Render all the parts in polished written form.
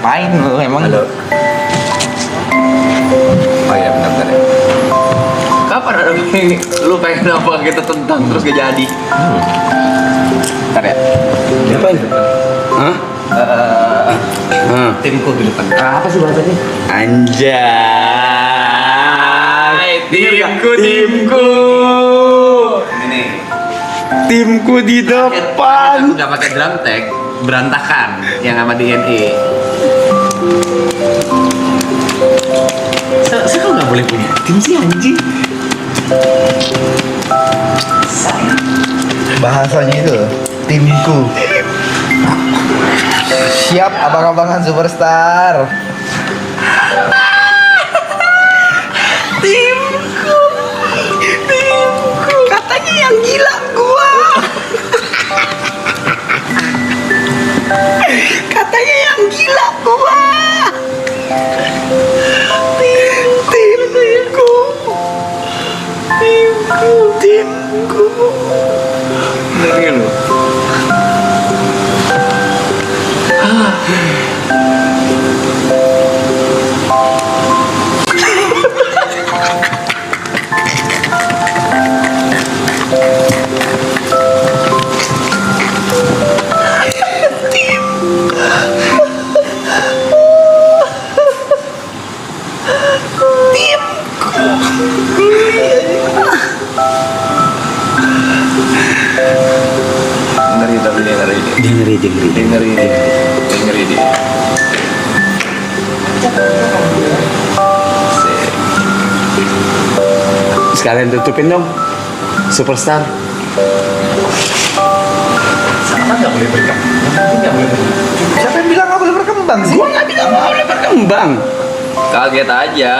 ngapain lu emang? Halo. Oh iya benar-benar ya. Kapan ada ini? Lu pengen apa kita tentang terus gak jadi? Ntar ya. Ngapain? Hah? Timku di depan. Apa sih bahasanya? Anjay. Timku. Ini. Timku di Aku depan. udah pakai drum tag berantakan yang sama DNA. Saya kok nggak boleh punya tim sih anjing. Bahasanya itu timku. Siap abang-abangan superstar. Timku. Katanya yang gila gua. Katanya yang gila gua. Timku. Ngeri lu. Ngeri tapi dia ngeri. Dia ngeri. Dia ngeri dia. Sekalian tutupin dong. Superstar. Sama nggak boleh berkembang. Nggak boleh berkembang. Siapa yang bilang nggak boleh berkembang sih? Gua nggak bilang nggak boleh berkembang. Kaget aja.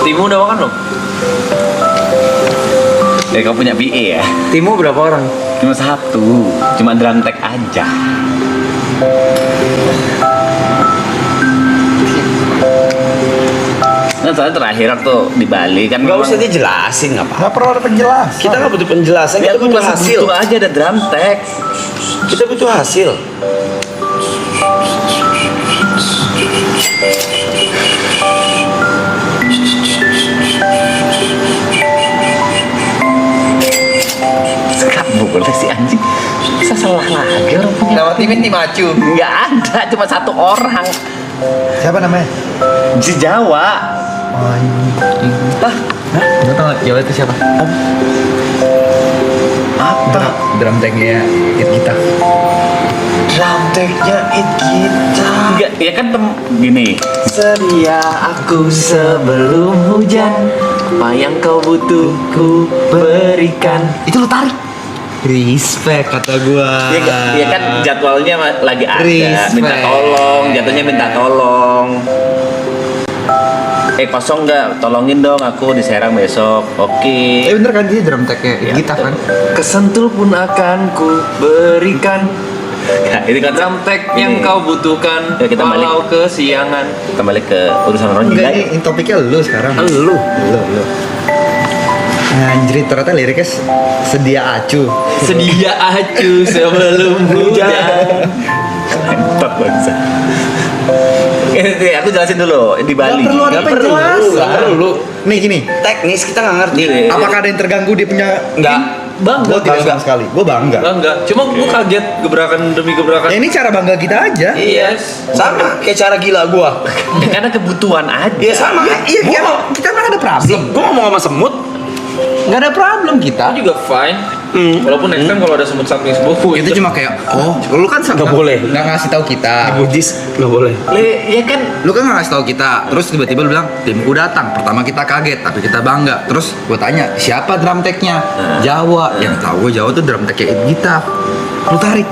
Timu udah makan belum? Kau punya BA ya? Timu berapa orang? Cuma satu, cuma drum tag aja. Nah, soalnya terakhir waktu di Bali kan Nggak memang- usah dijelasin nggak apa. Nggak perlu ada penjelasan. Kita nggak butuh penjelasan. Ya, Kita butuh hasil. Itu aja ada drum tag. Kita butuh hasil. Nggak boleh sih anjing. Bisa salah lagi orang punya. Nama timnya tim Acu. Nggak ada, cuma satu orang. Siapa namanya? Si Jawa. Anjing. Hah? Lo tau nggak Jawa itu siapa? Apa? Drum tagnya It Gita. Drum tag-nya It Gita. Enggak, ya kan gini. Sedia aku sebelum hujan. Apa yang kau butuh ku berikan. Itu lo tarik. Respect kata gua. Ya kan jadwalnya lagi ada. Respect. Minta tolong, jatuhnya minta tolong. Kosong nggak? Tolongin dong aku di Serang besok. Oke. Bener kan dia drum tagnya It Ya, Gita kan? Kesentul pun akan ku berikan. Ya, ini kan Drum tag yang kau butuhkan Ya, kita balik. walau kesiangan. kita balik ke urusan orang Enggak, gila. ini topiknya lu sekarang. Lu. Lu. Anjir, ternyata liriknya sedia acu. Sedia acu sebelum hujan. Mantap bangsa. Aku jelasin dulu di Bali. Nggak perlu ada Nggak perlu, penjelasan. nggak perlu. Nih gini, Teknis kita nggak ngerti. apakah ada yang terganggu dia punya? Nggak. Bangga. Gue tidak sama sekali. Gue bangga. Enggak. Cuma gue kaget gebrakan demi gebrakan. Ya ini cara bangga kita aja. Yes. Sama kayak cara gila gua. Karena kebutuhan aja. Iya sama. Iya, kita kan ada problem. Gua ngomong sama semut. Nggak ada problem kita. Aku juga fine. Walaupun next time kalau ada semut samping sebuah Itu cuma kayak, oh, lu kan Nggak boleh. nggak ngasih tahu kita. Budis nggak boleh. Ya kan Lu kan nggak ngasih tahu kita. Terus tiba-tiba lu bilang timku datang. Pertama kita kaget, tapi kita bangga. Terus gue tanya siapa drum tag-nya? Jawa. Yang tahu gue Jawa tuh drum tag-nya kita. Lu tarik.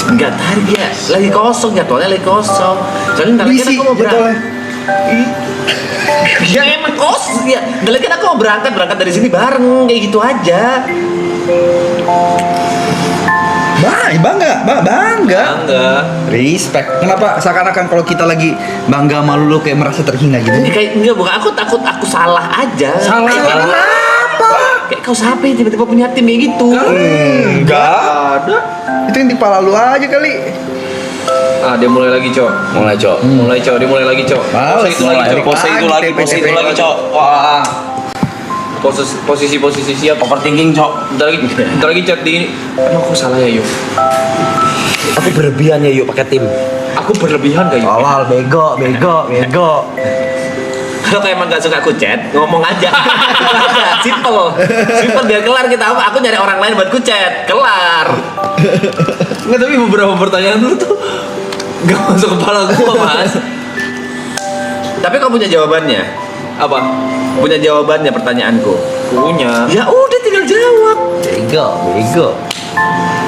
nggak tarik ya. Lagi kosong jadwalnya lagi kosong. Soalnya ntar lagi kan Isi aku mau berangkat. jadwalnya. Ya emang kosong ya. Ntar lagi kan aku mau berangkat dari sini bareng kayak gitu aja. Wah, bangga. Respect. Kenapa seakan-akan kalau kita lagi bangga malu lu kayak merasa terhina gitu? Ini kayak enggak, bukan aku takut aku salah aja. Salah Kenapa? Kayak kau siapa yang tiba-tiba punya tim kayak gitu? Enggak. ada. Itu yang di kepala lu aja kali. Dia mulai lagi, Cok. Dia mulai lagi, Cok. Males, Pose itu lagi, Cok. Wah. Posisi siap. Overthinking, Cok. Bentar lagi chat di. Emang aku salah ya, Yuk? Aku berlebihan ya yuk pakai tim. Aku berlebihan gak, Yuk? Awal bego. Kalau kayak emang gak suka aku chat, ngomong aja. Simple biar kelar kita. Aku nyari orang lain buat ku chat, kelar. Nggak, tapi beberapa pertanyaan dulu tuh gak masuk kepala gua, Mas. Tapi kau punya jawabannya? Apa? Punya jawabannya pertanyaanku? Punya. Ya udah tinggal jawab. Bego.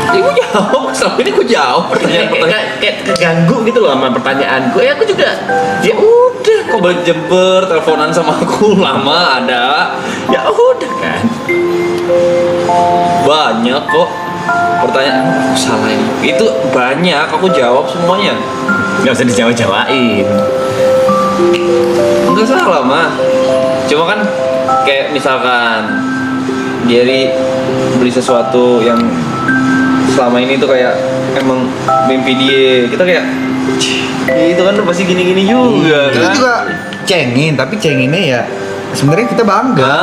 Ibu jawab, selama ini gua jawab pertanyaan-pertanyaan. Kayak keganggu gitu loh sama pertanyaanku. Aku juga. Ya udah. Kok balik jember, teleponan sama aku lama ada. Ya udah kan. Banyak kok pertanyaan. Aku salah ini. Itu banyak, aku jawab semuanya. Gak usah dijawab-jawain. Enggak salah mah. Cuma kan kayak misalkan Jerry beli sesuatu yang selama ini tuh kayak emang mimpi dia. Kita kayak itu kan pasti gini-gini juga Kita kan. juga cengin, tapi cenginnya ya sebenarnya kita bangga.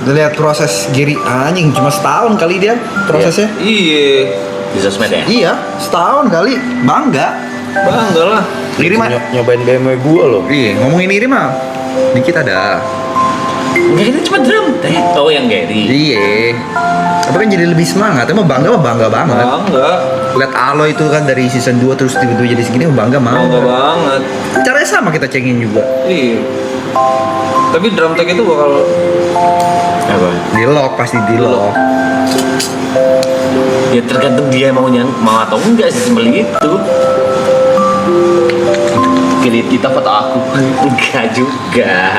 Lihat proses Giri anjing cuma setahun kali dia prosesnya. Iya. Di sosmed ya? Iya, setahun kali bangga. Bangga lah. Iri mah. Nyobain BMW gua loh. Iya, ngomongin Iri mah. Dikit ada. Enggak, itu cuma drum. Oh yang Gary. Iya. Tapi kan jadi lebih semangat. Emang bangga banget. Bangga. Lihat Alo itu kan dari season 2 terus tiba-tiba jadi segini bangga Bangga banget. Caranya sama kita cengin juga. Iya. Tapi drum tag itu bakal Apa? Di lock pasti di lock. Ya tergantung dia mau atau enggak sih seperti itu. kilit kita foto aku. Enggak juga.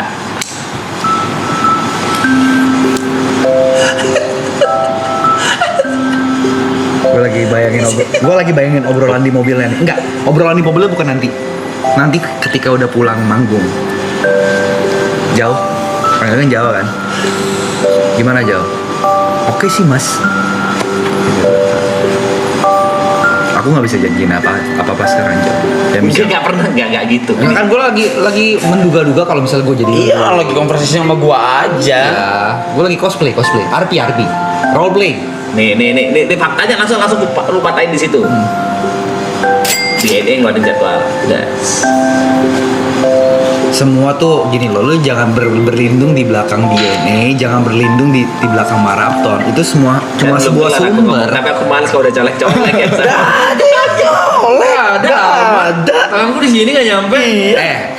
Gue lagi bayangin obrolan di mobilnya nih. Enggak, obrolan di mobilnya bukan nanti. Nanti ketika udah pulang manggung. Jauh, panggilnya jauh kan? Gimana jauh? Oke sih mas. Aku nggak bisa janjiin apa sekarang jauh. Dan Mungkin nggak pernah nggak gitu. Ya, kan gue lagi menduga-duga kalau misalnya gue jadi. Iya, lagi konversasi sama gua aja. Ya, gue lagi cosplay. RP. Role play. Nih faktanya langsung lu patahin di situ. DNA nggak ada jadwal. Udah. Semua tuh gini loh, lu jangan berlindung di belakang DNA, jangan berlindung di belakang maraton. Itu semua cuma Dan sebuah belum kelar aku sumber. ngomong, tapi aku males kalau udah colek-colek ya. Ada. Tanganku di sini nggak nyampe.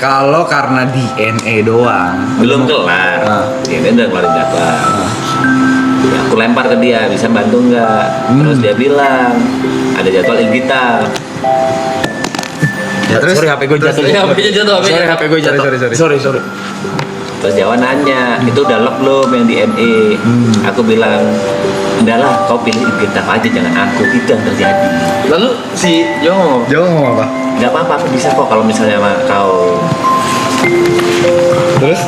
Kalau karena DNA doang, Belum kelar. Ah. DNA udah keluarin jadwal. Ya, aku lempar ke dia, bisa bantu nggak? Terus dia bilang ada jadwal Invita. Ya, terus Sorry, HP gue jatuh. HP-nya jatuh, Sorry, HP gue jatuh. Sorry. Terus Jawa nanya, itu udah lock belum yang di NE? Aku bilang, udahlah kau pilih Invita aja, jangan aku. Itu yang terjadi. Lalu si Jo jauh ngomong apa? Nggak apa-apa, aku bisa kok kalau misalnya sama kau. Terus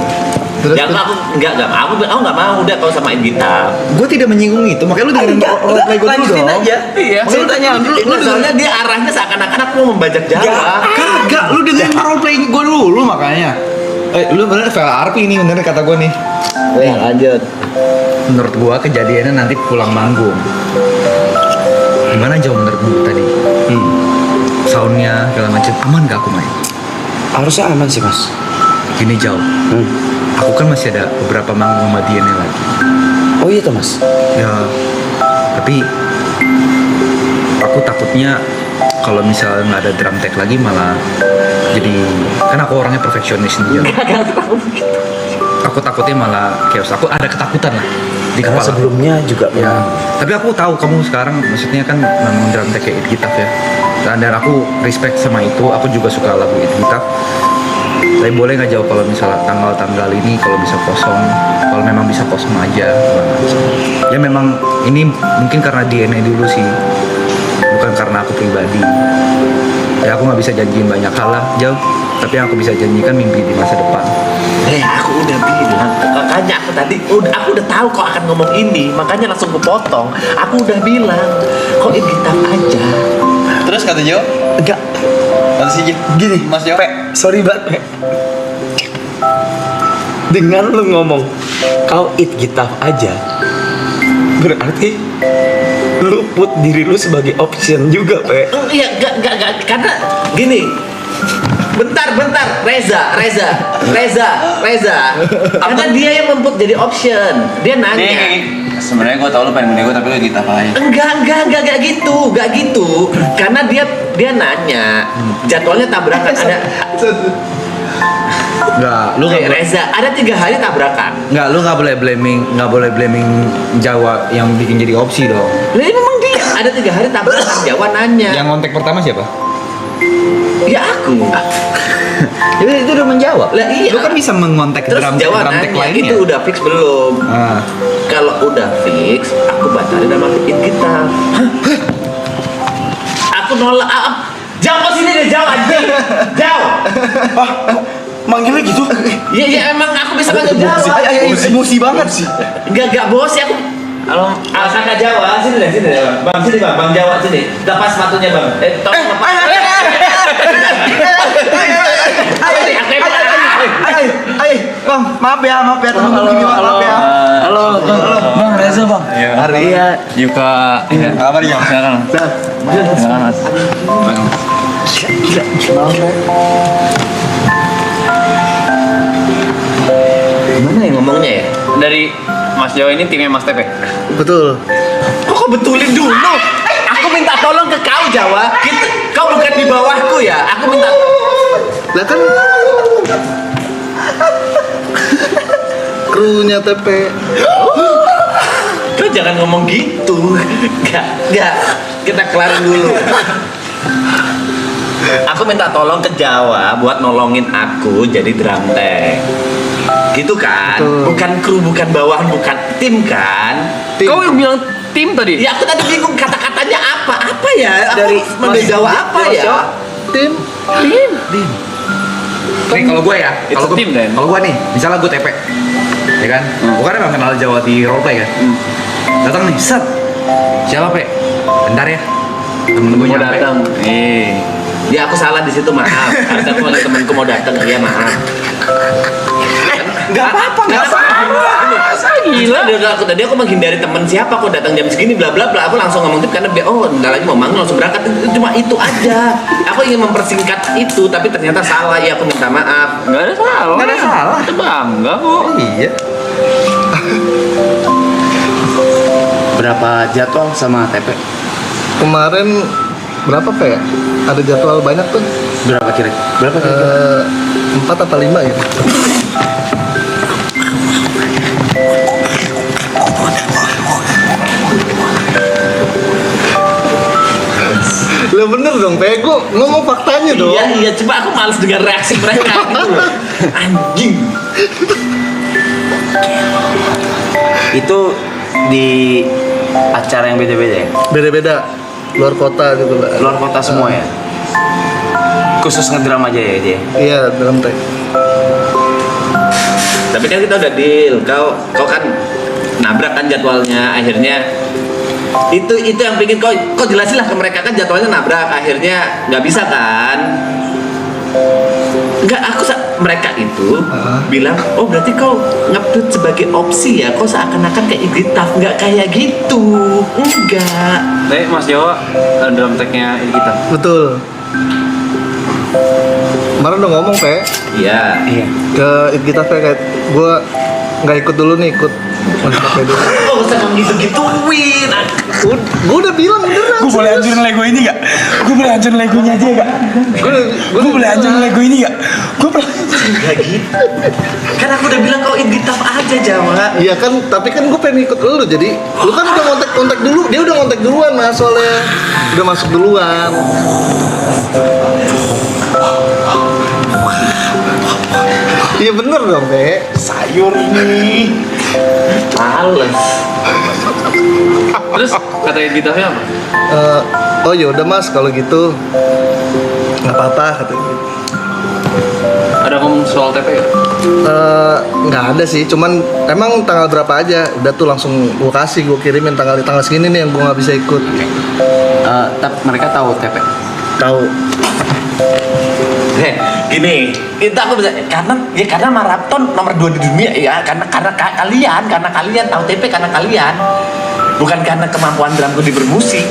Ya aku nggak mau, aku nggak mau, udah kau sama Invita. gue tidak menyinggung itu, makanya lu dengerin role play gue dulu Lanjutin dong. aja. Iya. Saya tanya dulu. Lu soalnya dia arahnya seakan-akan aku mau membajak Jawa. Kagak, lu dengerin role play gue dulu makanya. Lu bener VLRP ini bener kata gue nih. Ya lanjut. Menurut gua kejadiannya nanti pulang manggung. Gimana jauh menurut gua tadi? Soundnya segala macam aman gak aku main? Harusnya aman sih, Mas. Gini jauh. Aku kan masih ada beberapa manggung sama DNA lagi. Oh iya tuh, Mas. Ya, tapi aku takutnya kalau misalnya nggak ada drum tag lagi malah jadi kan aku orangnya perfeksionis nih. Aku takutnya malah chaos. Aku ada ketakutan lah di Karena kepala. sebelumnya juga Ya, tapi aku tahu kamu sekarang maksudnya kan memang drum tag kayak It Gitaf ya. Dan aku respect sama itu. Aku juga suka lagu It Gitaf. Tapi boleh nggak jauh kalau misalnya tanggal-tanggal ini kalau bisa kosong, kalau memang bisa kosong aja. Ya memang ini mungkin karena DNA dulu sih. bukan karena aku pribadi. Ya aku nggak bisa janjiin banyak hal lah, jauh. Tapi yang aku bisa janjikan mimpi di masa depan. Aku udah bilang, makanya aku udah tahu kau akan ngomong ini, makanya langsung kepotong. Aku udah bilang, kok editan aja. Terus kata Jo? Enggak. Kata si Jo? Gini, Mas Jo? sorry banget. Dengan lu ngomong kau it gitaf aja, berarti lu put diri lu sebagai option juga, Pe. Iya, enggak, karena gini. Bentar, Reza. Karena dia yang memput jadi option. Dia nanya. Sebenarnya gue tau lu pengen nego tapi lu kita aja. Enggak gitu. Karena dia nanya. Jadwalnya tabrakan ada. Nggak, lu nggak boleh. Reza, ada 3 hari tabrakan. Nggak, lu nggak boleh blaming Jawa yang bikin jadi opsi dong. Lah ini memang dia ada 3 hari tabrakan. Jawa nanya. Yang kontak pertama siapa? Ya aku. Itu udah menjawab. Lah iya. Lu kan bisa mengontak Terus drum Jawa tag nanya, lainnya. itu udah fix belum? Ah. Kalau udah fix, aku batalin sama bikin kita. Aku nolak. Jauh ke sini deh, jauh anjing. Jauh. Manggilnya gitu? Iya emang aku bisa manggil Jawa. Emosi banget sih. Enggak bos ya aku. Halo, kakak Jawa, sini deh, Bang. Sini Bang Jawa sini. Lepas sepatunya Bang. Tolong lepas. Bang, maaf ya teman begini, Bang, maaf ya. Halo, Bang Reza, Bang. Hari Iya. Yuka. Kabar Jo? Silakan. Silakan Mas. Gimana ya ngomongnya ya? Dari Mas Jo ini timnya Mas Tepe. Betul. Kok kau betulin dulu? Aku minta tolong ke kau Jawa. Kau bukan di bawahku ya. Aku minta. Lah kan krunya TP. Kau jangan ngomong gitu. Enggak. Kita kelarin dulu. Aku minta tolong ke Jawa buat nolongin aku jadi drum tag. Gitu kan? Betul. Bukan kru, bukan bawahan, bukan tim kan? Kau yang bilang tim tadi? Ya aku tadi bingung kata-katanya apa? Apa ya? Aku Dari manggil Mas Jawa apa Mas ya? Jo. Tim. Nih kalau gue ya, It's a team, Dan. kalau gue nih, misalnya gue TP, ya kan? Gue kan emang kenal Jawa di roleplay kan. Datang nih, set. Siapa Pe? Bentar ya. Temen gue Mau nyampe. datang. Ya aku salah di situ, maaf. Harusnya aku manggil temanku mau datang, ya maaf. Enggak apa-apa. Gila. Tadi aku menghindari teman siapa kok datang jam segini bla bla bla. Aku langsung ngomong tip karena bentar lagi mau manggil langsung berangkat. Cuma itu aja. Aku ingin mempersingkat itu tapi ternyata salah. Ya aku minta maaf. Nggak ada salah. Nggak ada salah. Kita bangga kok. Iya. Berapa jadwal sama TP? Kemarin berapa Pak ya? Ada jadwal banyak tuh. Berapa kira? 4 atau 5 ya. Lah bener dong, Pak. Gue ngomong faktanya dong. Iya, coba aku males dengan reaksi mereka gitu loh. Anjing. Itu di acara yang beda-beda ya? Beda-beda. Luar kota gitu lah. Luar kota semua ya? Khusus ngedram aja ya dia? Iya, dalam tag. Tapi kan kita udah deal. Kau kan nabrak kan jadwalnya. Akhirnya itu yang bikin kau jelasin lah ke mereka kan jadwalnya nabrak. Akhirnya nggak bisa kan? Enggak, mereka itu bilang, oh berarti kau nge-put sebagai opsi ya? Kau seakan-akan kayak Igitaf, nggak kayak gitu. Enggak. Nih Mas Jawa drum tag-nya ini kita. Betul. Kemarin udah ngomong, Pak. Iya. Ke kita kayak gue nggak ikut dulu nih, ikut Mas Pakai dulu. Oh, usah gitu-gituin. Gue udah bilang beneran. Gue boleh hancurin Lego ini gak? Gue boleh hancurin Legonya aja gak? Gue boleh hancurin Lego ini gak? Gue Gak gitu. Kan aku udah bilang kau Igitaf aja Jawa. Iya kan, tapi kan gue pengen ikut lu, jadi lu kan udah kontak dulu, dia udah kontak duluan Mas, soalnya udah masuk duluan. Iya bener dong, Pe. Sayur nih. Males. Terus kata Editafnya apa? Oh ya udah Mas, kalau gitu nggak apa-apa katanya. Ada ngomong soal TP ya? Nggak ada sih, cuman emang tanggal berapa aja udah tuh langsung gue kasih, gue kirimin tanggal segini nih yang gue nggak bisa ikut. Mereka tahu TP. Tahu. Gini, itu aku bisa karena maraton nomor 2 di dunia ya, karena kalian tahu TP karena kalian, bukan karena kemampuan drumku di bermusik.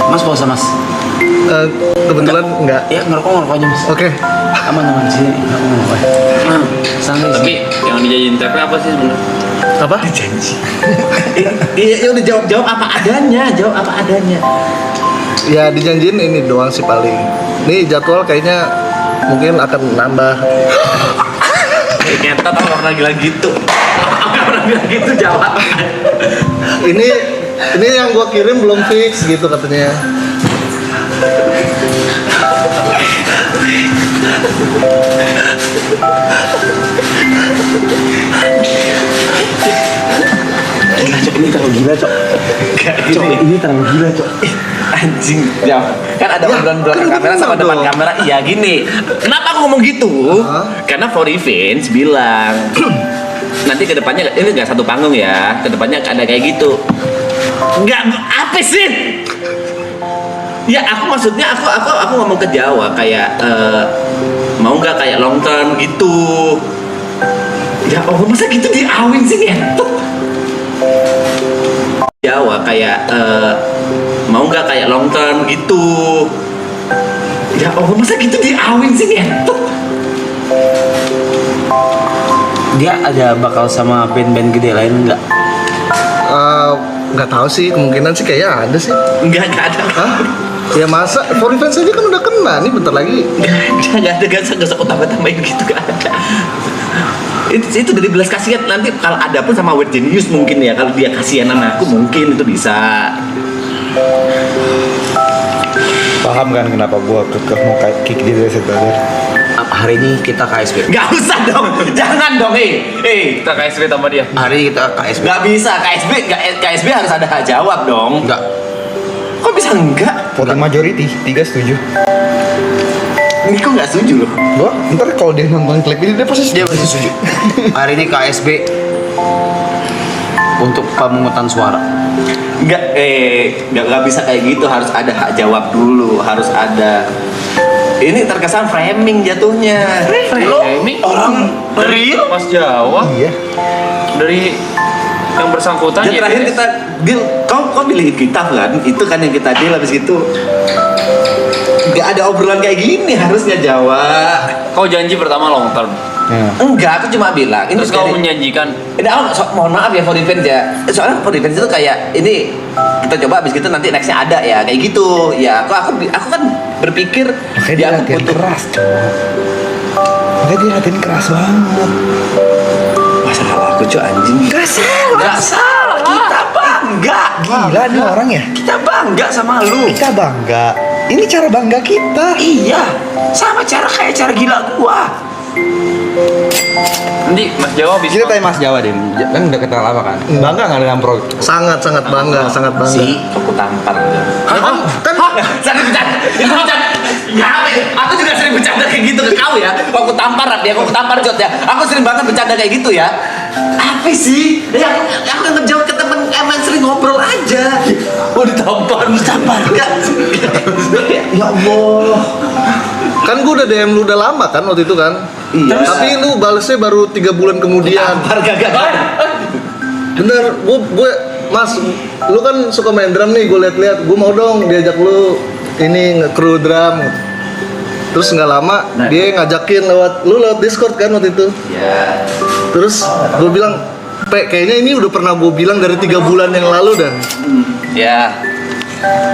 Mas puasa mas? Kebetulan enggak. Ya ngerokok aja mas. Oke. Aman sini. Ngerokok. Santai sih. Tapi yang dijanjiin TP apa sih sebenarnya? Apa? Janji. Iya, udah jawab apa adanya, Ya dijanjiin ini doang sih paling. Nih jadwal kayaknya mungkin akan nambah. Kita tak pernah bilang gitu. Nggak pernah bilang gitu jawab. Ini yang gua kirim belum fix gitu katanya. Ini terlalu gila cok. Ini terlalu gila cok. Anjing, jawab. Kan ada obrolan belakang kan kamera sama bener depan dong. kamera. Iya gini. Kenapa aku ngomong gitu? Karena For Revenge bilang nanti kedepannya ini nggak satu panggung ya. Kedepannya ada kayak gitu. Nggak apa sih? Ya aku maksudnya aku ngomong ke Jawa kayak mau nggak kayak long term gitu. Ya Allah masa gitu diawin sih ngentot. Jawa kayak mau nggak kayak long term gitu. Ya Allah masa gitu diawin sih ngentot. Dia ada bakal sama band-band gede lain nggak? Nggak tahu sih, kemungkinan sih kayaknya ada sih. Nggak ada. Hah? Ya masa For Revenge aja kan udah kena nih bentar lagi. Nggak ada, nggak usah aku tambah-tambahin gitu, nggak ada. Itu dari belas kasihan, nanti kalau ada pun sama Weird Genius mungkin ya, kalau dia kasihan sama aku mungkin itu bisa. Paham kan kenapa gua kekeh mau kick dia dari Setbaler? Hari ini kita KSB. Nggak usah dong, jangan dong, Kita KSB sama dia. Hari ini kita KSB. nggak bisa, KSB harus ada hak jawab dong. Enggak. Kok bisa enggak? Voting majority, 3 setuju. Ini kok nggak setuju loh. Gua ntar kalau dia nonton klip ini dia pasti setuju. Hari ini KSB untuk pemungutan suara. Nggak bisa kayak gitu, harus ada hak jawab dulu, harus ada. Ini terkesan framing jatuhnya. Framing? Orang real. Mas Jawa Iya. dari yang bersangkutan Dan terakhir kita deal, kau pilih kita kan, itu kan yang kita deal habis itu. Nggak ada obrolan kayak gini harusnya Jawa. Kau janji pertama long term. Ya. Enggak, aku cuma bilang ini Terus kau menjanjikan mohon maaf ya For Revenge ya. Soalnya For Revenge itu kayak ini kita coba habis gitu nanti nextnya ada ya kayak gitu. Ya aku kan berpikir Makanya dia ya aku latihan butuh keras, cowok. Makanya dia latihan keras banget. masalah aku cuy anjing. Gak salah. Kita bangga. Gila nih orang ya. Kita bangga sama lu. Kita bangga. Ini cara bangga kita. Iya. Sama kayak cara gila gua. nanti Mas Jawa bisa. Kita tanya Mas Jawa deh, kan udah kenal lama kan. Bangga nggak dengan pro? Sangat bangga, sangat bangga. Si aku tampar. Kan Sering bercanda. Itu bercanda. Ya, aku juga sering bercanda kayak gitu ke kau ya. Aku tampar dia, aku tampar Jot ya. Aku sering banget bercanda kayak gitu ya. Apa sih? Ya, aku ngejawab ke temen emang sering ngobrol aja. Oh ditampar. Enggak. Ya Allah. kan gue udah DM lu udah lama kan waktu itu kan. Iya. Tapi lu balesnya baru 3 bulan kemudian. Tampar gak. Bener, gue Mas, lu kan suka main drum nih, gue liat-liat, gue mau dong diajak lu ini nge-crew drum. Terus nggak lama dia ngajakin lewat Discord kan waktu itu. Ya. Terus gue bilang, kayaknya ini udah pernah gue bilang dari 3 bulan yang lalu dah. Ya.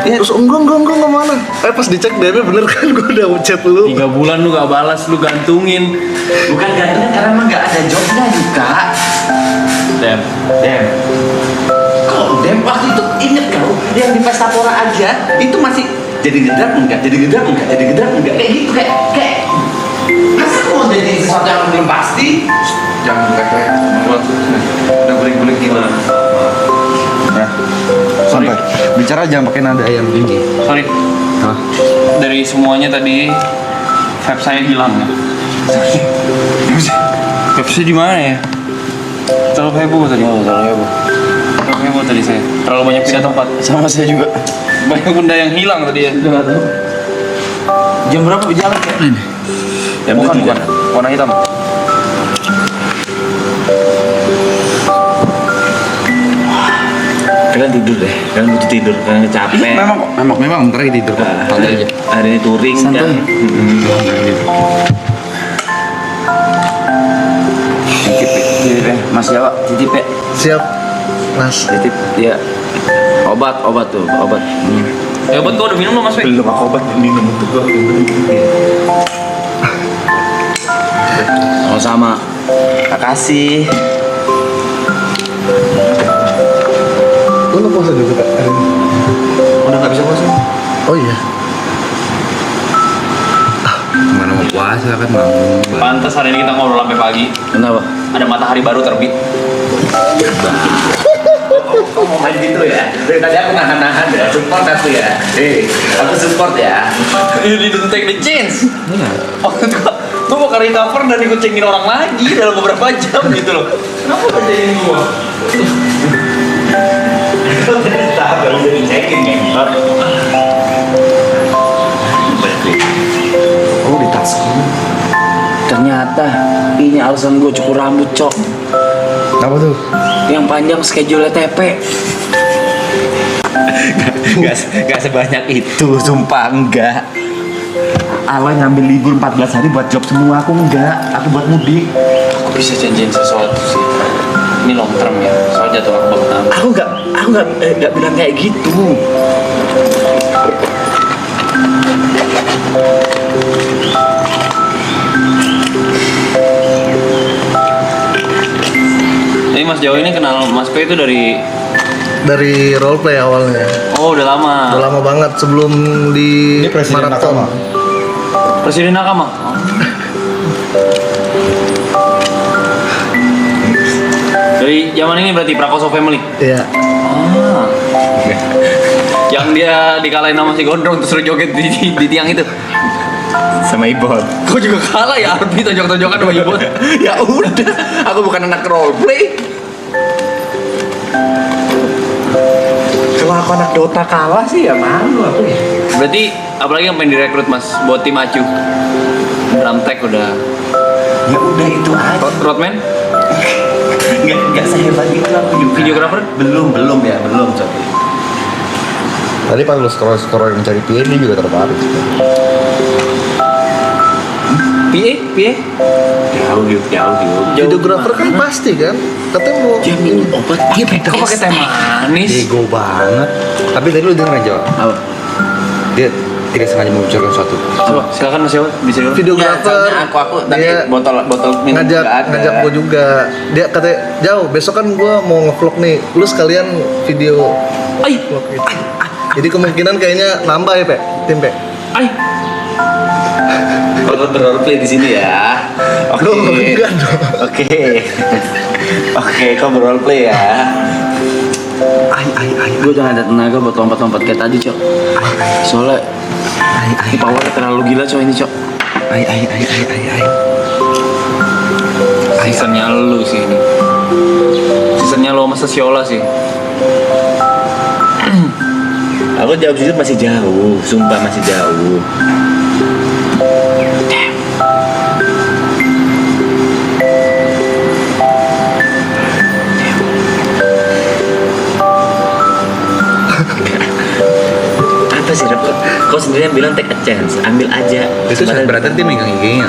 Terus enggak mana? Pas dicek DM-nya bener kan gue udah chat lu. 3 bulan lu gak balas, lu gantungin. Bukan gantungnya karena emang gak ada jobnya juga. Dem. Kok Dem waktu itu inget kau yang di pesta pora aja itu masih jadi gedrak enggak kayak gitu kayak masa mau jadi sesuatu yang belum pasti. Jangan lek-lek. Udah guling-guling gimana? Ya. Sampai bicara jangan pakai nada ayam tinggi. Sorry. Hah? Dari semuanya tadi vibe saya hilang ya. Vibes-nya di mana ya? Terlalu heboh tadi. Terlalu heboh tadi saya. Terlalu banyak pindah tempat. Sama saya juga. Banyak benda yang hilang tadi ya. Udah nggak tahu. Jam berapa berjalan ya? Bukan. Warna hitam. Kalian tidur deh, kalian butuh tidur, kalian capek. Memang bentar lagi tidur kok. Santai aja. Hari ini touring Santai. kan. Titip ya, Mas Jawa, titip ya. Siap, Mas. Titip, ya. Obat tuh, obat. Ya obat kau udah minum belum Mas Fe? Belum aku obat minum untuk gua. Sama-sama. Makasih. Lu nggak puasa juga Kak, hari ini? Udah nggak bisa puasa. Oh iya. Mana mau puasa kan mau. Pantas hari ini kita ngobrol sampai pagi. Kenapa? Ada matahari baru terbit. Kok mau main gitu ya? Dari tadi aku nahan-nahan ya, support aku ya. Aku support ya. You didn't take the chance. Oh, gua mau ke recover dan dikucingin orang lagi dalam beberapa jam gitu loh. Kenapa kerjain gua? Tahap baru udah dicekin ya. Oh, di tasku. Ternyata ini alasan gue cukur rambut, Cok. Apa tuh? Yang panjang schedule TP. Gak sebanyak itu, sumpah enggak. Allah ngambil libur 14 hari buat job semua, aku enggak. Aku buat mudik. Aku bisa janjiin sesuatu sih. Ini long term ya. Soal jadwal aku bakal tahu. Aku enggak bilang kayak gitu. Jadi Mas Jawa ini kenal Mas Pe itu dari Roleplay awalnya. oh udah lama. Udah lama banget sebelum di Ini presiden maraton. Nakama. Presiden Nakama. Oh. Dari zaman ini berarti Prakoso Family. Iya. Ah. Yang dia dikalahin sama si Gondrong terus suruh joget di tiang itu. Sama Ibon. Kau juga kalah ya Arbi tonjok-tonjokan sama Ibon. Ya udah, aku bukan anak roleplay. Kalau aku anak Dota kalah sih ya malu aku ya. Berarti apalagi yang pengen direkrut Mas buat tim Acu? Drum tech udah. Ya udah itu aja. Rodman? Nggak sehebat itu aku juga. Videographer? Belum coba. Tadi pas lu scroll yang mencari PA dia juga tertarik. PA? Jauh. Videografer kan pasti kan. Katanya mau Dia minum obat dia beda. Kok pakai teh manis? Bego banget. Tapi tadi lu denger aja. Apa? Dia tidak sengaja membicarakan sesuatu. Coba silakan Mas Jawa bisa dulu. videografer. Aku tadi dia botol minum ngajak gue juga. Dia katanya jauh besok kan gue mau ngevlog nih. Lu sekalian video Ay, vlog gitu. Jadi kemungkinan kayaknya nambah ya Pe, tim Pe. ay. Kalau berroleplay di sini ya. Oke. Loh, enggak dong. Oke, kau berroleplay ya. Gue udah gak ada tenaga buat lompat-lompat kayak tadi, Cok. Soalnya ini powernya terlalu gila, Cok, ini, Cok. Seasonnya lu sih ini. Seasonnya lo sama Siola sih. Aku jawab jujur masih jauh, sumpah masih jauh. Apa sih, Rep? Kau sendiri yang bilang take a chance, ambil aja. Itu saat beratan dia megang IG-nya.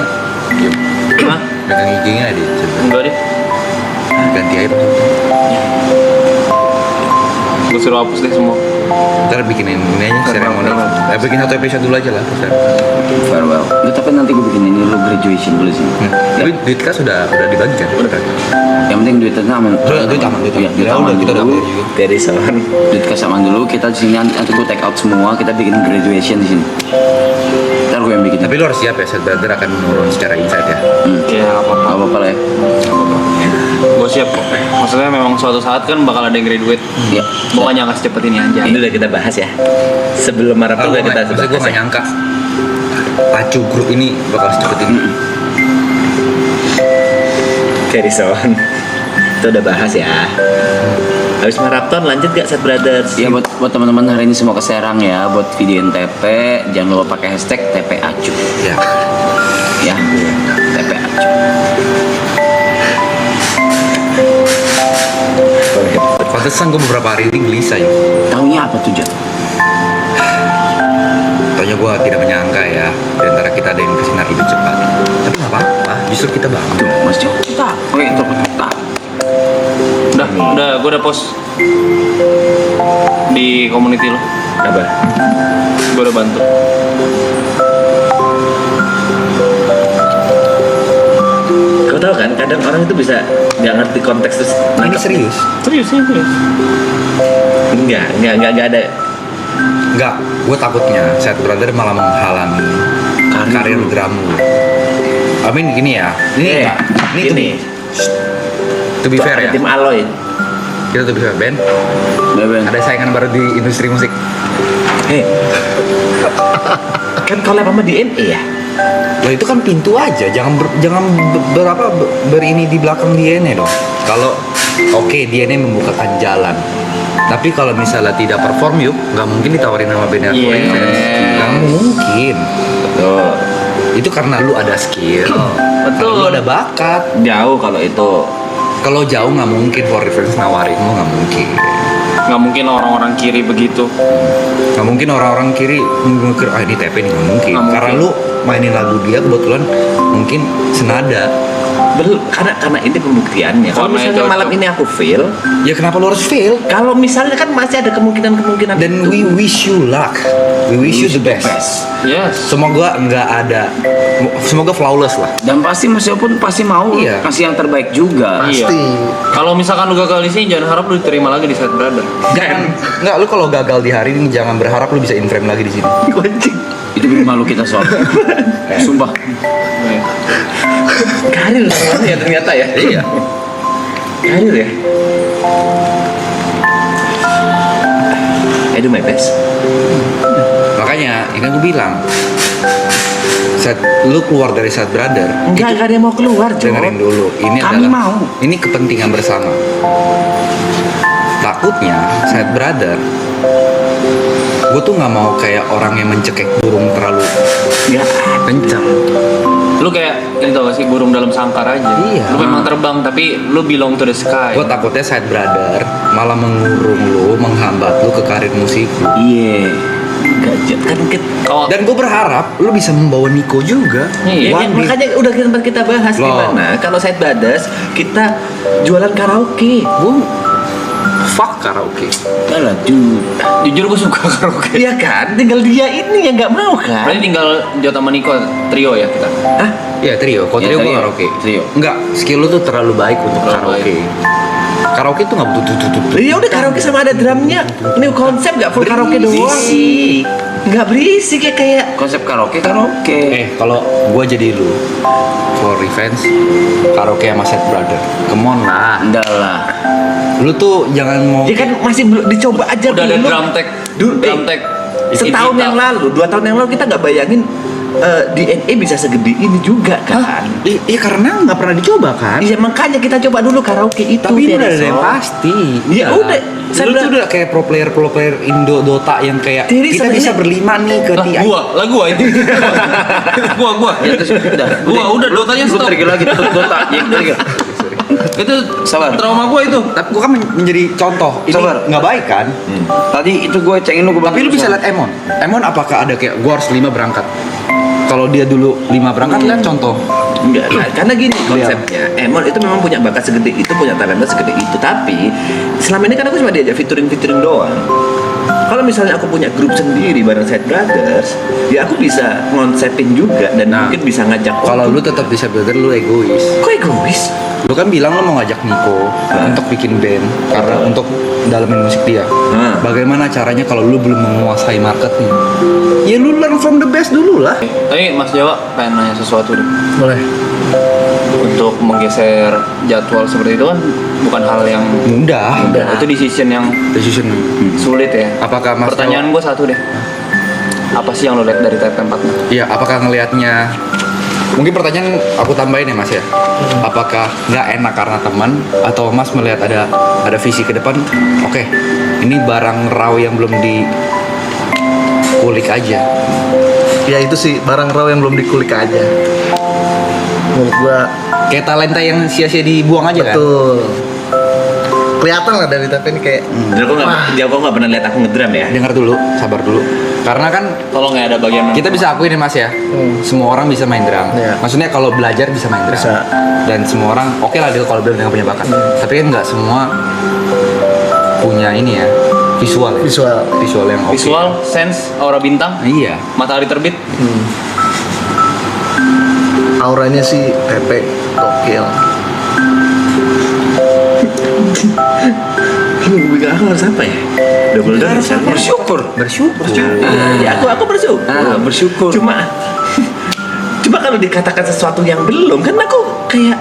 Hah? Megang IG-nya dia. Enggak deh. Ganti aja. Gue suruh hapus deh semua. Ntar bikinin ini aja seremoni. Bikin satu episode dulu aja lah. Farewell. Tapi nanti gue bikin ini, lu graduation dulu sih. Tapi duit kas udah dibagi kan? Udah kan? Yang penting duitnya aman. Duit aman. Iya, duit Ya aman udah, kita udah dulu. bayar juga. Dari soal Duit kas aman dulu. Kita di sini nanti gue take out semua. Kita bikin graduation di sini. Ntar gue yang bikin. Tapi lu harus siap ya, Set Brother akan menurun secara insight ya. Ya nggak apa-apa. Gak apa-apa lah ya. Gue siap kok. Maksudnya memang suatu saat kan bakal ada yang graduate. Iya. Pokoknya nggak secepat ini aja. ini udah kita bahas ya. Sebelum maraton udah kita Maksudnya gue bahas. gak Ya. nyangka Pacu grup ini bakal secepat ini. Carry on. Itu udah bahas ya. Habis maraton lanjut gak Set Brothers? Ya buat teman-teman hari ini semua ke Serang ya. Buat videoin TP. Jangan lupa pakai hashtag TP Acu. Ya. Ya. TP Acu. Pantesan gue beberapa hari ini gelisah ya. Taunya apa tuh, Jan? Taunya gue tidak menyangka ya, di antara kita ada yang bersinar lebih cepat. Tapi nggak apa-apa, justru kita bangun. Tuh, Mas Cok. Kita. Oke, itu. Tak. Udah, gue udah post di community lo. Apa? Gue udah bantu. Kau tahu kan kadang orang itu bisa nggak ngerti konteks terus Ini nangkep. serius? Serius nih, serius. Enggak ada. Enggak, gue takutnya Set Brother malah menghalangi karir dramu. Amin gini ya, ini Ini to be fair ya, Tim Aloy. kita to be fair, Ben. Beben. Ada saingan baru di industri musik. Hei. Kan collab sama DNA ya? Loh itu kan pintu aja, jangan berini di belakang DNA dong. Kalau oke DNA membukakan jalan, tapi kalau misalnya tidak perform yuk, nggak mungkin ditawarin sama band Yes. nggak mungkin. Betul. Itu karena lu ada skill, Betul. lu ada bakat. Jauh kalau itu. Kalau jauh nggak mungkin for reference nawarin lu, nggak mungkin. Nggak mungkin orang-orang kiri begitu. Nggak mungkin orang-orang kiri mikir ah ini TP nih, nggak mungkin. Nggak Karena mungkin. lu mainin lagu dia kebetulan mungkin senada. Karena ini pembuktiannya. Kalau Warnanya misalnya cocok. malam ini aku fail, Ya kenapa lu harus fail? kalau misalnya kan masih ada kemungkinan Dan itu. we wish you luck. We wish you the best. Yes. Semoga nggak ada, semoga flawless lah. Dan pasti Mas Cok pun pasti mau Iya. kasih yang terbaik juga. Iya. Kalau misalkan lu gagal di sini, jangan harap lu diterima lagi di Set Brother. Jangan, nggak lu kalau gagal di hari ini jangan berharap lu bisa in frame lagi di sini. Itu bikin malu kita soalnya. Sumpah. Karir semuanya ya ternyata ya. Iya. Karir ya. I do my best. Makanya, ini kan gue bilang, saat lu keluar dari Set Brother, Enggak ada yang mau keluar, Jo. dengerin dulu. Ini Kami adalah, mau. Ini kepentingan bersama. Takutnya Set Brother, gue tuh nggak mau kayak orang yang mencekik burung terlalu Enggak kencang. Lu kayak ini tau gak sih, burung dalam sangkar aja. Iya. Lu memang terbang tapi lu belong to the sky. Gue takutnya Set Brother malah mengurung lu, menghambat lu ke karir musik lu. Iya. Enggak, Jet. Kan kita Kalau Dan gue berharap lu bisa membawa Nico juga. Iya, Ya, One day. makanya udah sempat kita bahas Loh. gimana kalau Set Brothers kita jualan karaoke. Fuck karaoke. Yalah, dude. jujur gue suka karaoke. Iya kan? Tinggal dia ini yang nggak mau kan? Berarti tinggal Jota sama Niko trio ya kita. Hah? Iya trio, kalau Iya, trio gue trio. karaoke. Trio. Enggak, skill lu tuh terlalu baik untuk Terlalu karaoke. Karaoke tuh nggak butuh tutut. Ya udah karaoke sama ada drumnya. Ini konsep nggak full karaoke doang. Berisik. Nggak berisik ya kayak. Konsep karaoke. Kalau gue jadi lu, for revenge, karaoke sama Set Brother. Come on lah. Enggak lah. Lu tuh jangan mau. Ya kan masih belum dicoba aja Udah ada dulu. drum tag. Dulu, Drum tag. setahun yang lalu, 2 tahun yang lalu kita nggak bayangin DNA bisa segede ini juga kan. Iya karena nggak pernah dicoba kan. Iya makanya kita coba dulu karaoke itu. Tapi ini udah ada Terry yang Song. pasti. Ya udah, saya Lu tuh bilang- udah kayak pro player Indo Dota yang kayak Terry kita Song bisa ini- berlima nih ke TI. Lah gua ini. gua. Ya terus udah. Udah lu tanya Lu stop. trigger lagi tuh Dota. Ya trigger. Itu Sabar. trauma gua itu. Tapi gua kan menjadi contoh. Ini Sabar. nggak baik kan? Tadi itu gue cengin lu ke Tapi lu bisa lihat Emon. Emon apakah ada kayak gua harus 5 berangkat? Kalau dia dulu 5 berangkat lihat contoh. Enggak, karena gini konsepnya. Emon itu memang punya bakat segede itu, punya talenta segede itu. Tapi selama ini kan aku cuma diajak featuring doang. Kalau misalnya aku punya grup sendiri bareng Side Brothers, ya aku bisa ngonsepin juga dan Nah, mungkin bisa ngajak Kalau orang. lu tetap bisa builder, lu egois. Kok egois? Lu kan bilang lu mau ngajak Niko untuk bikin band karena untuk dalamin musik dia. Nah. Bagaimana caranya kalau lu belum menguasai marketnya? Ya lu learn from the best dulu lah. Tapi Mas Jawa pengen nanya sesuatu deh. Boleh. Untuk menggeser jadwal seperti itu kan bukan hal yang Mudah. Itu decision yang Decision. sulit ya. Apakah Mas Pertanyaan gue satu deh. Apa sih yang lo lihat dari TP 4? Iya, apakah ngelihatnya? Mungkin pertanyaan aku tambahin ya Mas ya. Apakah nggak enak karena teman atau Mas melihat ada visi ke depan? Oke, ini barang raw yang belum dikulik aja. Ya itu sih barang raw yang belum dikulik aja. Menurut gua Kayak talenta yang sia-sia dibuang aja kan? betul. Kelihatan lah dari tapi ini kayak Dia kok nggak pernah lihat aku ngedrum ya? Dengar dulu, sabar dulu. Karena kan Tolong ya ada bagian kita bisa akuin nih Mas ya, semua orang bisa main drum. Iya. Maksudnya kalau belajar bisa main drum. Bisa. Dan semua orang oke lah dia kalau bilang punya bakat. Tapi kan nggak semua punya ini ya visual. Ya? visual. Yang oke. visual, sense, aura bintang, Iya. matahari terbit. Auranya sih Pepe gokil. Ini aku harus apa ya? Double harus Bersyukur. Ya aku bersyukur. Bersyukur. Cuma kalau dikatakan sesuatu yang belum kan aku kayak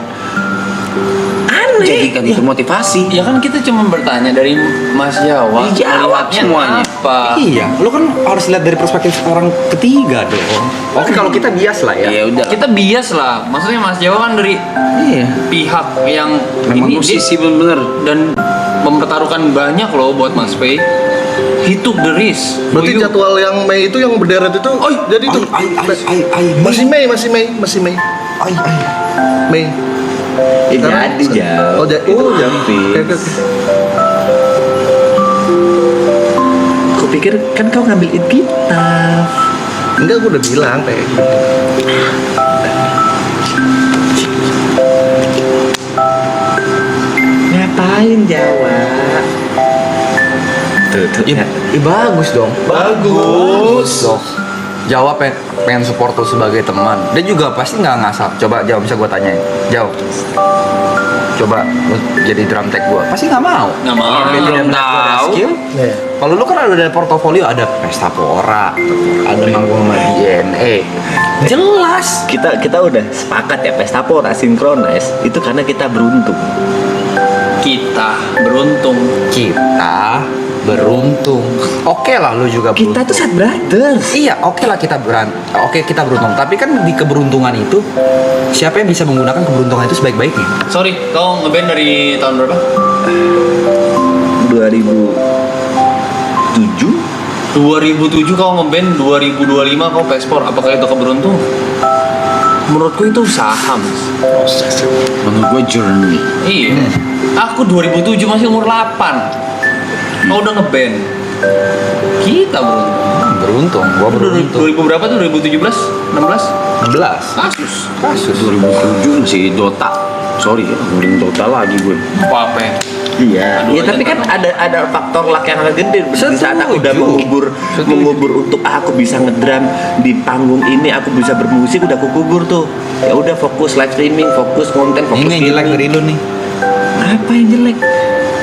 aneh. Jadikan itu motivasi. Ya kan kita cuma bertanya dari Mas Jawa, Dijawab melihatnya semuanya. apa? Iya, lu kan harus lihat dari perspektif orang ketiga dong. Oke, kalau kita bias lah ya. Ya udah. Kita bias lah, maksudnya Mas Jawa kan dari Iya. pihak yang Memang ini musisi bener-bener. dan mempertaruhkan banyak loh buat Mas Pei. He took the risk. Berarti For you. jadwal yang Mei itu yang berderet itu jadi itu masih Mei. Mei. Jadi jauh. Oh, jadi Fix. Oke. Aku pikir kan kau ngambil it kita. Enggak, gue udah bilang kayak gitu. Ngapain Jawa? Tuh. Ya, bagus dong. Bagus. Dong. Jawa pengen support lu sebagai teman. Dia juga pasti nggak ngasal. Coba Jawa bisa gue tanyain. Jawa. Coba lu jadi drum tech gue. Pasti nggak mau. Nggak mau. Dia Belum melihat gua ada tahu. skill. Iya. Kalau lu kan ada dari portofolio, ada Pesta Pora, ada manggung sama DNA. Jelas. Kita udah sepakat ya pesta pora sinkronis itu karena kita beruntung. Kita beruntung. Kita beruntung. Oke lah lu juga beruntung. Kita tuh Side Brothers. Iya, oke lah kita kita beruntung. Tapi kan di keberuntungan itu siapa yang bisa menggunakan keberuntungan itu sebaik-baiknya? Sorry, kau ngeband dari tahun berapa? 2007 2007 kau ngeband, 2025 kau pespor. Apakah itu keberuntung? Menurutku itu usaha, Mas. Menurut gue journey. Iya. Aku 2007 masih umur 8. Kau udah ngeband. Kita beruntung. Beruntung, gua beruntung. 2000 berapa tuh? 2017? 16? 16. Kasus. Kasus 2007 masih Dota. Sorry ya, ngomongin Dota lagi gue. Apa ya? Iya, Aduh, ya tapi kan ada faktor luck yang agak gede. Di saat aku udah mengubur untuk aku bisa ngedrum di panggung ini, aku bisa bermusik, udah aku kubur tuh. Ya udah fokus live streaming, fokus konten, fokus Ini yang jelek video. dari lu nih. Apa yang jelek?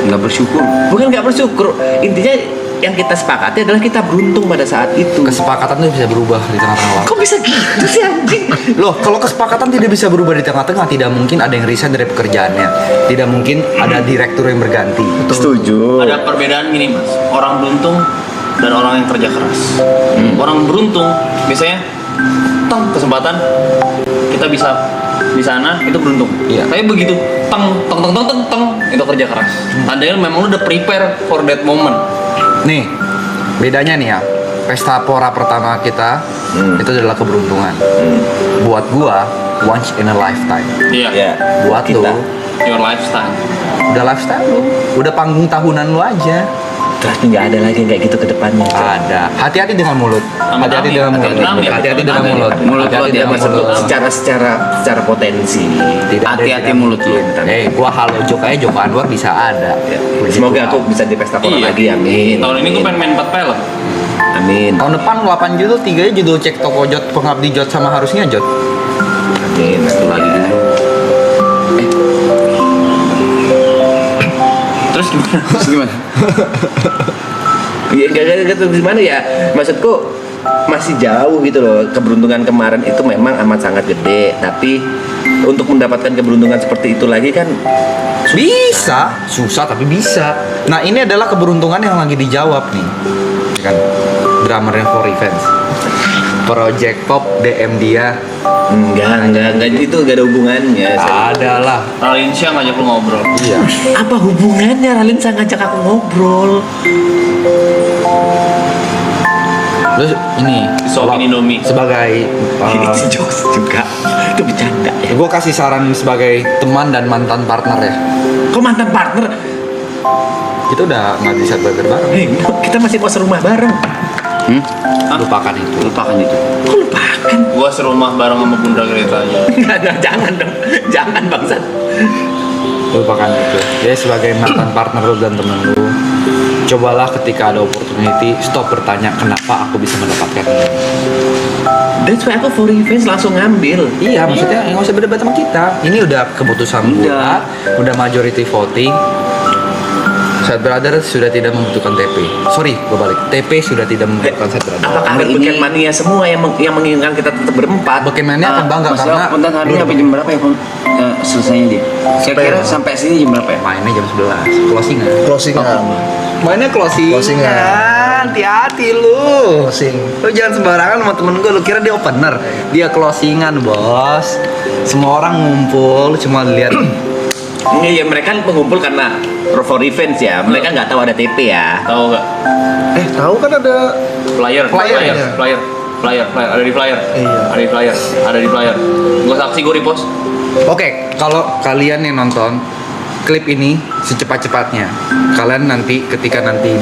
Nggak bersyukur. Bukan nggak bersyukur. Intinya yang kita sepakati adalah kita beruntung pada saat itu. Kesepakatan tuh bisa berubah di tengah-tengah waktu. Kok bisa gitu sih anjing? Loh, kalau kesepakatan tidak bisa berubah di tengah-tengah, tidak mungkin ada yang resign dari pekerjaannya. Tidak mungkin ada direktur yang berganti. Setuju. Ada perbedaan gini, Mas. Orang beruntung dan orang yang kerja keras. Orang beruntung biasanya tong kesempatan kita bisa di sana itu beruntung. Iya. Tapi begitu teng itu kerja keras. Tandanya memang lu udah prepare for that moment. Nih, bedanya nih ya. Pesta Pora pertama kita itu adalah keberuntungan. Buat gua, once in a lifetime. Iya. Ya. Buat lu, Kita. Your lifestyle. udah lifestyle lu. Udah panggung tahunan lu aja. Tapi nggak ada lagi kayak gitu ke depannya. Ada. Hati-hati dengan mulut. Hati-hati dengan mulut. Hati-hati dengan mulut. Mulut Ya, ya, maksud secara potensi. Tidak ada Hati-hati dengan mulut lu. Gua halo Jok aja Joko Anwar bisa ada. Ya, Puji semoga Tuhan. aku bisa di pesta pora lagi, amin. Tahun ini gue pengen main 4 film. Amin. Tahun depan 8 judul, 3 judul cek toko Jot, pengabdi Jot sama harusnya Jot. Amin. Satu lagi. Terus gimana? Terus gimana? Iya, gak gimana ya? Maksudku masih jauh gitu loh. Keberuntungan kemarin itu memang amat sangat gede, tapi untuk mendapatkan keberuntungan seperti itu lagi kan Bisa, susah tapi bisa. Nah, ini adalah keberuntungan yang lagi dijawab nih. Ya kan? Drummernya For Revenge. Project Pop DM dia. enggak itu gak ada hubungannya. Ada lah. Ralin Syah ngajak lu ngobrol. Iya. Apa hubungannya Ralin sang ngajak aku ngobrol? Terus ini Disuapin Indomie. sebagai Ini jokes juga. Itu bercanda ya. gue kasih saran sebagai teman dan mantan partner ya. Kok mantan partner? Kita udah nggak bisa burger bareng. Kita masih mau serumah bareng. Lupakan itu. Lupakan itu. Kok lupakan? Gua serumah bareng sama Bunda Greta aja. Enggak, jangan dong. Jangan bangsat. Lupakan itu. Jadi sebagai mantan partner lu dan temen lu, cobalah ketika ada opportunity stop bertanya kenapa aku bisa mendapatkan ini. That's why aku For Revenge langsung ngambil. Iya, maksudnya nggak usah berdebat sama kita. Ini udah keputusan gua, udah majority voting. Sad Brother sudah tidak membutuhkan TP. Sorry, gue balik. TP sudah tidak membutuhkan Sad Brother. Apakah Hari Beken ini- Mania semua yang menginginkan kita tetap berempat? Bagaimana akan bangga Maksudnya karena konten hari ini sampai jam berapa ya, Pon? Selesainya dia. Kira-kira sampai sini jam berapa ya? mainnya jam 11, closingan. Closingan. Mainnya closingan. Closingan. Hati-hati lu. Closing. Lu jangan sembarangan sama temen gue. Lu kira dia opener? Dia closingan, bos. Semua orang ngumpul, cuma lihat. Iya, mereka mengumpul karena For Revenge ya. Mereka nggak tahu ada TP ya. Tahu gak? Tahu kan ada Flyer. Flyer ya? Flyer. Ada di flyer. Iya. Ada di flyer. Gua saksi, gua repost. Oke, kalau kalian yang nonton klip ini secepat-cepatnya, kalian nanti ketika nanti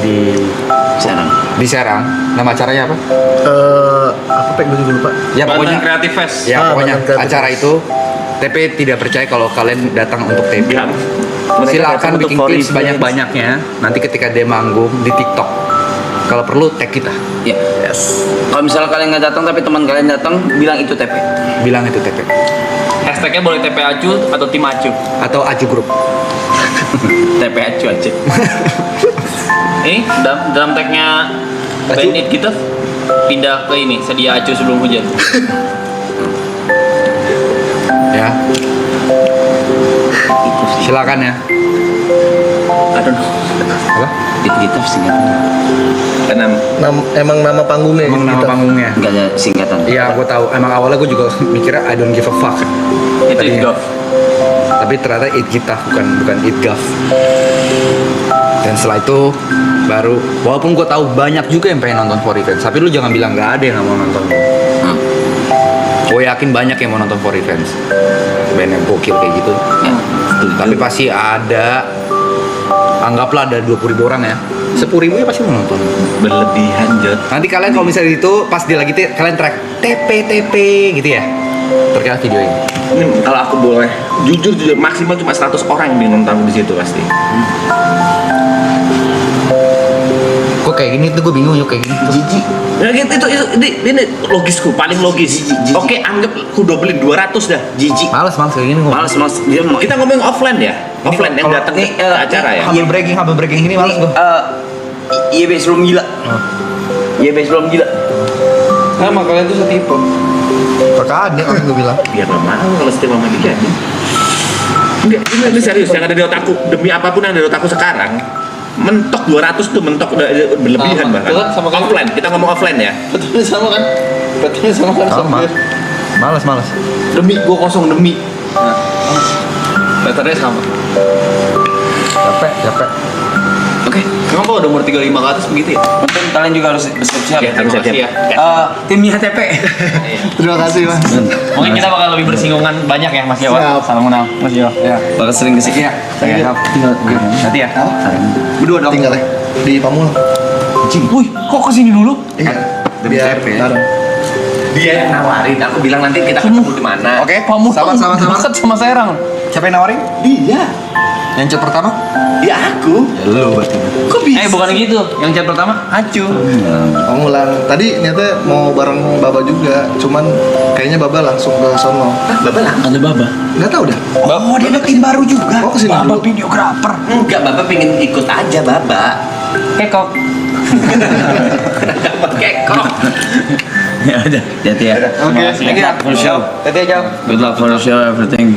Sekarang. di Serang, nama acaranya apa? apa pek gue juga lupa. Ya pokoknya Banten Creative Fest. ya pokoknya Banten Creative acara Fest. itu TP tidak percaya kalau kalian datang untuk TP. Bilang. Mereka Silakan datang bikin untuk For klip Revenge. sebanyak-banyaknya. Nanti ketika dia manggung di TikTok, kalau perlu tag kita, Ya. Yes. Kalau misalnya kalian nggak datang tapi teman kalian datang, bilang itu TP. bilang itu TP Hashtagnya boleh TP Acu atau Tim Acu. atau Aju Group. TP aja aja. Ini dalam tagnya Bandit kita pindah ke ini sedia Acu sebelum hujan. Ya, silakan ya. Aduh. Apa? Gitu singkatan. Karena Emang nama panggungnya. Emang nama kita. panggungnya? Nggak ada singkatan. Iya, gue tahu. Emang awalnya gue juga mikirnya I don't give a fuck. Itu Tadinya. Gov. Tapi ternyata it kita bukan it gov. Dan setelah itu baru, walaupun gue tahu banyak juga yang pengen nonton For Revenge, tapi lu jangan bilang nggak ada yang nggak mau nonton. Gue yakin banyak yang mau nonton For Revenge. Band yang gokil kayak gitu. Ya. Tapi pasti ada. Anggaplah ada 20.000 orang ya. 10.000 ya pasti mau nonton. berlebihan, Jod. Nanti kalian kalau misalnya itu pas dia lagi kalian track TP gitu ya. Terkait video ini. Ini kalau aku boleh jujur maksimal cuma 100 orang yang nonton di situ pasti. Kok kayak gini tuh gue bingung yuk kayak gini. Jijik. Nah, itu ini logisku paling logis. Jijik. Oke, anggap aku dobelin 200 dah. Jijik. Males kayak gini gue. Males dia mau. Kita ngomong offline ya. Offline yang kalau- datang ke Nih, acara ya. Humble breaking ini males gue. Iya bes belum gila. Iya bes belum gila. Sama kalian tuh setipe. Kagak kan gue bilang. Biar nggak mau kalau setiap mama dia. Enggak, ini serius yang ada di otakku. Demi apapun yang ada di otakku sekarang, mentok 200 tuh mentok udah berlebihan Sama. bahkan. Betul, sama kan? Offline, kita ngomong offline ya. Betulnya sama kan? Betulnya sama kan? Sama. Males. Demi gua kosong demi. Nah, letternya sama. Capek. Oke. Emang kalau udah umur 35 ke atas begitu ya? Mungkin kalian juga harus bersiap-siap. Oke, harus Terima kasih siap-siap. Timnya TP. Terima kasih mas. Mungkin kita bakal lebih bersinggungan banyak ya Mas Yawa. Siap. Salam kenal Mas Yawa. Ya. Bakal sering kesini. Hati ya. Berdua dong. Tinggal ya. di Pamulang. Wih, kok kesini dulu? Iya. demi Biar CP. bareng. Dia yang nawarin, aku bilang nanti kita ketemu di mana. Oke, Pamulang sama. dekat sama Serang. Siapa yang nawarin? Dia. Yang chat pertama? Ya aku. Ya lu berarti. Kok bisa? Bukan gitu. Yang chat pertama, Acu. Pamulang. Tadi nyata mau bareng Baba juga, cuman kayaknya Baba langsung ke sono. Bapak lah. Ada Baba. Nggak tahu dah. Oh, dia ada tim baru juga. Oh, kesini dulu. videografer. Enggak, Bapak pengen ikut aja, Bapak. Kekok. Kekok. Ya udah, hati-hati ya. Oke, Thank you. for the show. Tadi aja. Good luck for the show, everything.